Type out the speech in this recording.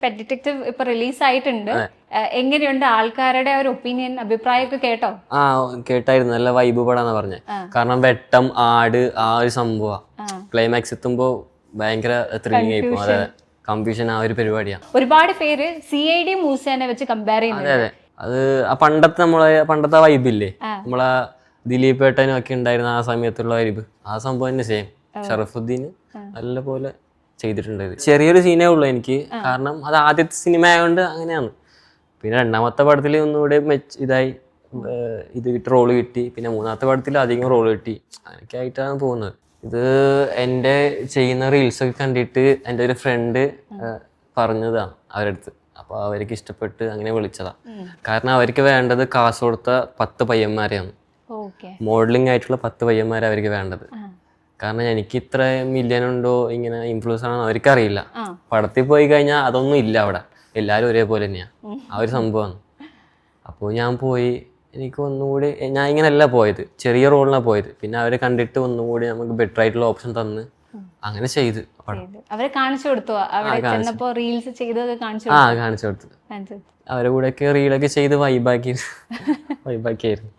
Pet detective ഇപ്പൊ release ആയിട്ടുണ്ട്. എങ്ങനെയുണ്ട് ആൾക്കാരുടെ ഒരു ഒപ്പീനിയൻ, അഭിപ്രായമൊക്കെ കേട്ടോ? ആ കേട്ടായിരുന്നു, നല്ല വൈബ് പടാന്നാ പറഞ്ഞത്. കാരണം വെട്ടം, ആട്, ആ ഒരു സംഭവം ക്ലൈമാക്സ് എത്തുമ്പോ ഭയങ്കര ത്രില്ലിംഗ് ആയി പോകും. അതെ, കൺഫ്യൂഷൻ, ആ ഒരു പരിപാടിയാണ്. ഒരുപാട് പേര് CID മൂസേനെ വെച്ച് കമ്പയർ ചെയ്യുന്നത്. അതെ, അത് ആ പണ്ടത്തെ വൈബില്ലേ, നമ്മളെ ദിലീപ് ഏട്ടനും ഒക്കെ ഉണ്ടായിരുന്ന ആ സമയത്തുള്ള വൈബ്, ആ സംഭവം തന്നെ സെയിം. ഷറഫുദ്ദീൻ നല്ല പോലെ ചെയ്തിട്ടുണ്ട്. ചെറിയൊരു സീനേ ഉള്ളൂ എനിക്ക്, കാരണം അത് ആദ്യത്തെ സിനിമ ആയതുകൊണ്ട് അങ്ങനെയാണ്. പിന്നെ രണ്ടാമത്തെ പടത്തിൽ ഒന്നുകൂടെ ഇതായി, ഇത് റോള് കിട്ടി. പിന്നെ മൂന്നാമത്തെ പടത്തിൽ അധികം റോള് കിട്ടി. അങ്ങനെയൊക്കെ ആയിട്ടാണ് പോകുന്നത്. ഇത് എൻ്റെ ചെയ്യുന്ന റീൽസൊക്കെ കണ്ടിട്ട് എൻ്റെ ഒരു ഫ്രണ്ട് പറഞ്ഞതാണ് അവരുടെ അടുത്ത്. അപ്പോൾ അവർക്ക് ഇഷ്ടപ്പെട്ട് അങ്ങനെ വിളിച്ചതാണ്. കാരണം അവർക്ക് വേണ്ടത് കാശ് കൊടുത്ത 10 പയ്യന്മാരെയാണ്, മോഡലിംഗ് ആയിട്ടുള്ള 10 പയ്യന്മാരെ അവർക്ക് വേണ്ടത്. കാരണം എനിക്ക് ഇത്ര മില്യൺ ഉണ്ടോ, ഇങ്ങനെ ഇൻഫ്ലുവൻസ് ആണോ അവർക്കറിയില്ല. പടത്തിൽ പോയി കഴിഞ്ഞാൽ അതൊന്നും ഇല്ല അവിടെ, എല്ലാവരും ഒരേപോലെ തന്നെയാണ്. ആ ഒരു സംഭവമാണ്. അപ്പോൾ ഞാൻ പോയി, എനിക്ക് ഒന്നുകൂടി, ഞാൻ ഇങ്ങനെയല്ല പോയത്, ചെറിയ റോളിനാണ് പോയത്. പിന്നെ അവരെ കണ്ടിട്ട് ഒന്നുകൂടി നമുക്ക് ബെറ്റർ ആയിട്ടുള്ള ഓപ്ഷൻ തന്ന് അങ്ങനെ ചെയ്ത് അവരെ കാണിച്ചു കൊടുത്തു. റീൽസ് ചെയ്തതൊക്കെ കാണിച്ചു കൊടുത്തു. അവരെ കൂടെയൊക്കെ റീലൊക്കെ ചെയ്ത് വൈബാക്കിയായിരുന്നു.